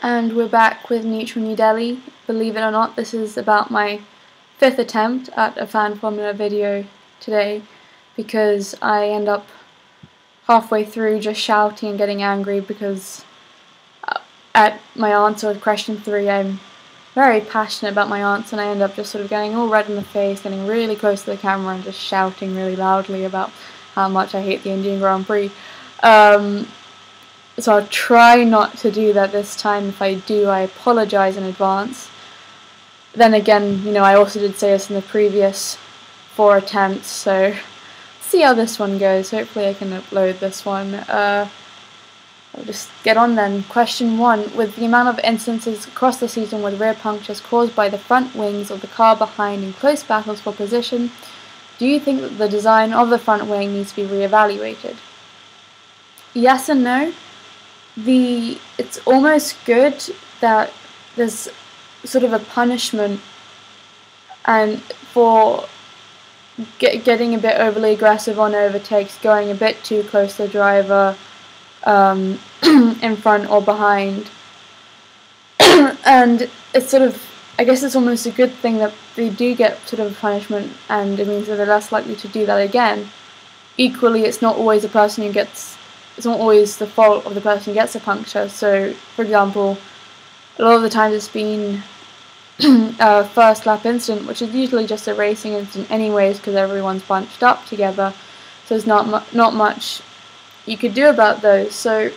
And we're back with Neutral New Delhi. Believe it or not, this is about my 5th attempt at a fan formula video today, because I end up halfway through just shouting and getting angry because at my answer with question 3 I'm very passionate about my answer, and I end up just sort of getting all red in the face, getting really close to the camera and just shouting really loudly about how much I hate the Indian Grand Prix. So I'll try not to do that this time. If I do, I apologise in advance. Then again, you know, I also did say this in the previous 4 attempts, so see how this one goes. Hopefully I can upload this one. I'll just get on then. Question 1. With the amount of instances across the season with rear punctures caused by the front wings of the car behind in close battles for position, do you think that the design of the front wing needs to be re-evaluated? Yes and no. It's almost good that there's sort of a punishment and for getting a bit overly aggressive on overtakes, going a bit too close to the driver in front or behind. And it's sort of, I guess it's almost a good thing that they do get sort of a punishment, and it means that they're less likely to do that again. Equally, it's not always it's not always the fault of the person who gets a puncture. So, for example, a lot of the times it's been a first lap incident, which is usually just a racing incident anyways, because everyone's bunched up together, so there's not much you could do about those. So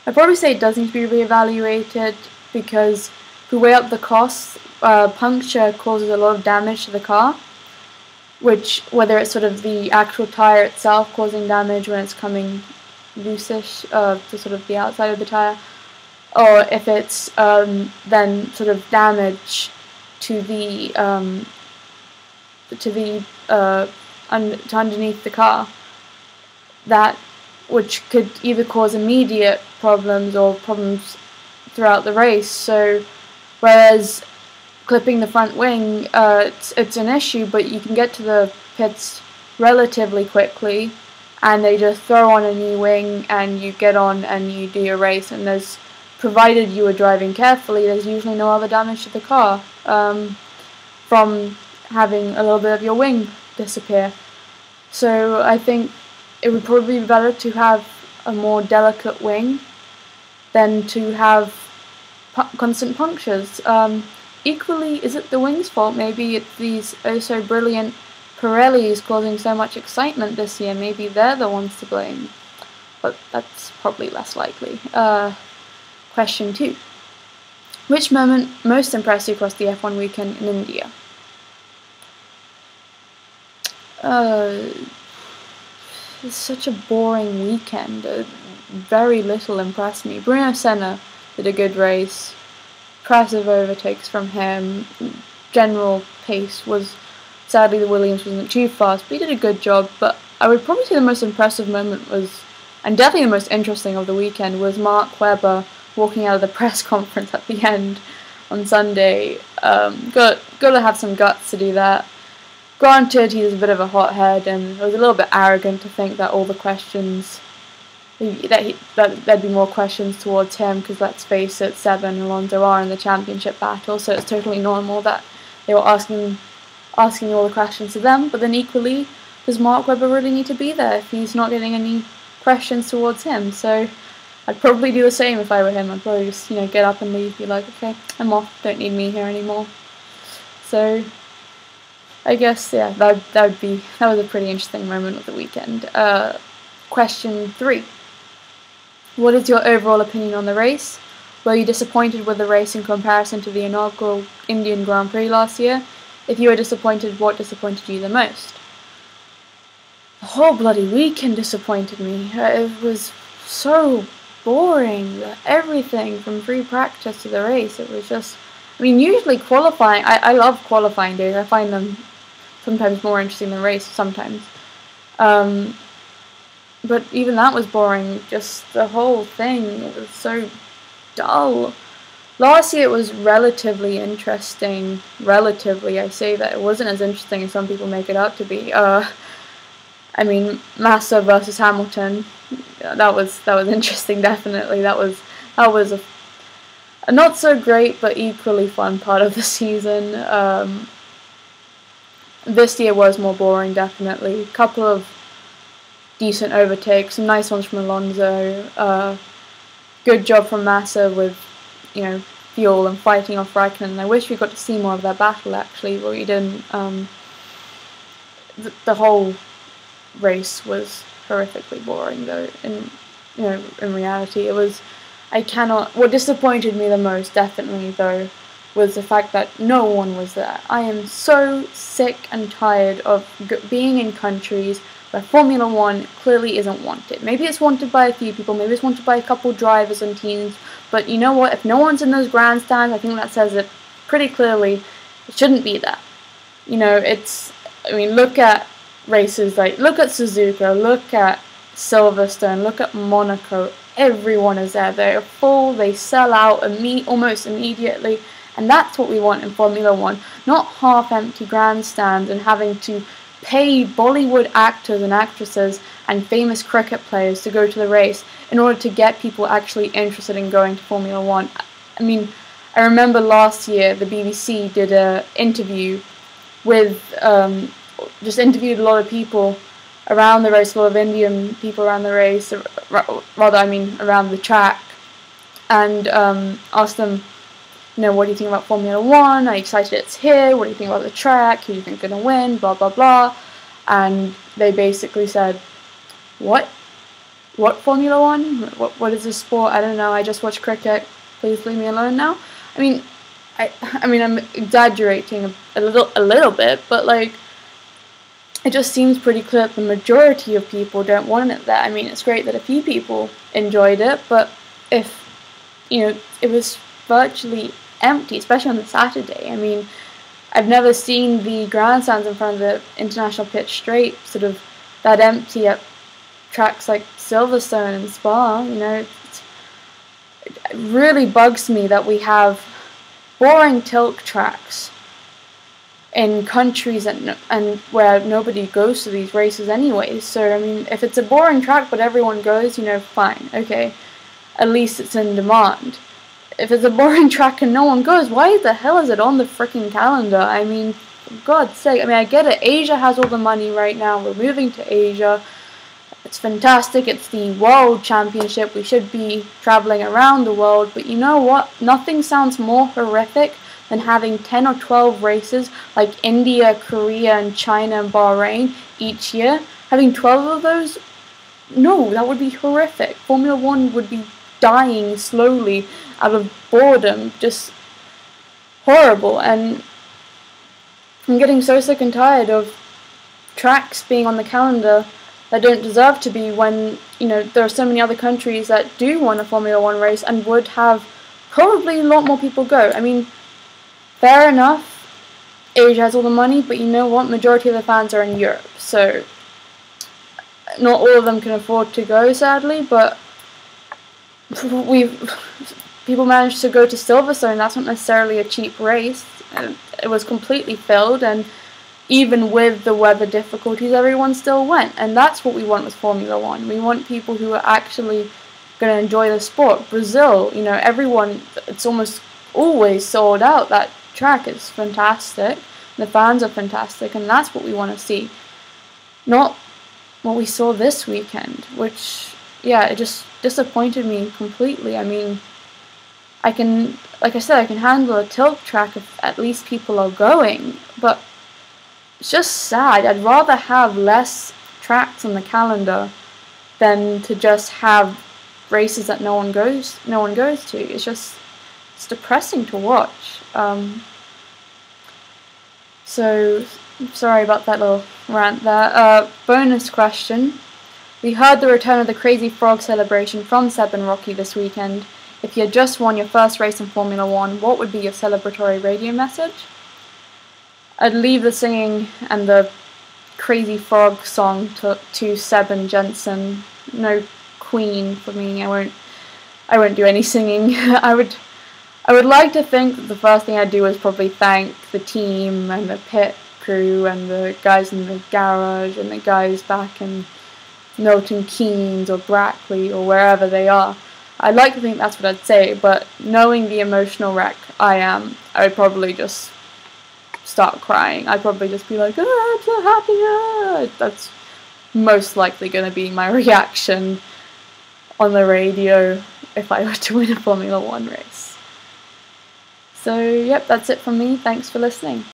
I'd probably say it does need to be re-evaluated, because if we weigh up the costs, puncture causes a lot of damage to the car, which, whether it's sort of the actual tyre itself causing damage when it's coming loosish to sort of the outside of the tyre, or if it's then sort of damage to the underneath the car, which could either cause immediate problems or problems throughout the race. So whereas clipping the front wing, it's an issue, but you can get to the pits relatively quickly, and they just throw on a new wing and you get on and you do your race, and provided you are driving carefully, there's usually no other damage to the car from having a little bit of your wing disappear. So I think it would probably be better to have a more delicate wing than to have constant punctures. Equally, is it the wing's fault? Maybe it's these oh-so brilliant Pirellis causing so much excitement this year. Maybe they're the ones to blame. But that's probably less likely. Question 2. Which moment most impressed you across the F1 weekend in India? It's such a boring weekend. Very little impressed me. Bruno Senna did a good race. Impressive overtakes from him. General pace was, sadly the Williams wasn't too fast, but he did a good job. But I would probably say the most impressive moment was, and definitely the most interesting of the weekend, was Mark Webber walking out of the press conference at the end on Sunday. Got to have some guts to do that. Granted, he's a bit of a hothead, and it was a little bit arrogant to think that all the questions, that there'd be more questions towards him, because let's face it, Seb and Alonso are in the championship battle, so it's totally normal that they were asking all the questions to them. But then equally, does Mark Webber really need to be there if he's not getting any questions towards him? So I'd probably do the same if I were him. I'd probably just, get up and leave, be like, okay, I'm off, don't need me here anymore. So I guess, yeah, that was a pretty interesting moment of the weekend. Question 3. What is your overall opinion on the race? Were you disappointed with the race in comparison to the inaugural Indian Grand Prix last year? If you were disappointed, what disappointed you the most? The whole bloody weekend disappointed me. It was so boring. Everything from free practice to the race, it was just, usually qualifying, I love qualifying days. I find them sometimes more interesting than race sometimes. But even that was boring. Just the whole thing was so dull. Last year it was relatively interesting. Relatively, I say that. It wasn't as interesting as some people make it out to be. Massa versus Hamilton. That was interesting. Definitely, that was a not so great but equally fun part of the season. This year was more boring, definitely. A couple of decent overtakes, some nice ones from Alonso. Good job from Massa with, fuel and fighting off Raikkonen. I wish we got to see more of their battle, actually, but we didn't. The whole race was horrifically boring, though. In reality, it was. What disappointed me the most, definitely, though, was the fact that no one was there. I am so sick and tired of being in countries where Formula 1 clearly isn't wanted. Maybe it's wanted by a few people, maybe it's wanted by a couple drivers and teams, but you know what? If no one's in those grandstands, I think that says it pretty clearly. It shouldn't be there. Look at races look at Suzuka, look at Silverstone, look at Monaco. Everyone is there. They're full, they sell out almost immediately. And that's what we want in Formula 1, not half-empty grandstands and having to pay Bollywood actors and actresses and famous cricket players to go to the race in order to get people actually interested in going to Formula 1. I remember last year the BBC did an interview with, just interviewed a lot of people around the race, a lot of Indian people around the race, around the track, and asked them, what do you think about Formula 1? Are you excited it's here? What do you think about the track? Who do you think is going to win? Blah, blah, blah. And they basically said, what? What Formula 1? What is this sport? I don't know. I just watch cricket. Please leave me alone now. I'm exaggerating a little bit, but it just seems pretty clear that the majority of people don't want it there. It's great that a few people enjoyed it, but if, it was virtually empty, especially on the Saturday. I've never seen the grandstands in front of the international pitch straight sort of that empty at tracks like Silverstone and Spa. It really bugs me that we have boring tilt tracks in countries and where nobody goes to these races anyway. So if it's a boring track but everyone goes, fine, okay, at least it's in demand. If it's a boring track and no one goes, why the hell is it on the freaking calendar? For God's sake. I get it. Asia has all the money right now. We're moving to Asia. It's fantastic. It's the World Championship. We should be traveling around the world. But you know what? Nothing sounds more horrific than having 10 or 12 races like India, Korea, and China and Bahrain each year. Having 12 of those? No, that would be horrific. Formula 1 would be dying slowly out of boredom, just horrible. And I'm getting so sick and tired of tracks being on the calendar that don't deserve to be when, there are so many other countries that do want a Formula 1 race and would have probably a lot more people go. Fair enough, Asia has all the money, but you know what, majority of the fans are in Europe, so not all of them can afford to go, sadly, but people managed to go to Silverstone. That's not necessarily a cheap race. It was completely filled, and even with the weather difficulties, everyone still went. And that's what we want with Formula 1. We want people who are actually going to enjoy the sport. Brazil, everyone, it's almost always sold out. That track is fantastic. The fans are fantastic, and that's what we want to see. Not what we saw this weekend, which, it just disappointed me completely. I can handle a tilt track if at least people are going, but it's just sad. I'd rather have less tracks on the calendar than to just have races that no one goes to. It's depressing to watch. So sorry about that little rant there. Bonus question. We heard the return of the Crazy Frog celebration from Seb and Rocky this weekend. If you had just won your first race in Formula 1, what would be your celebratory radio message? I'd leave the singing and the Crazy Frog song to Seb and Jensen. No Queen for me. I won't do any singing. I would like to think that the first thing I'd do is probably thank the team and the pit crew and the guys in the garage and the guys back in Milton Keynes or Brackley or wherever they are. I'd like to think that's what I'd say, but knowing the emotional wreck I am, I would probably just start crying. I'd probably just be like, oh, I'm so happy. Ah. That's most likely going to be my reaction on the radio if I were to win a Formula 1 race. So, yep, that's it from me. Thanks for listening.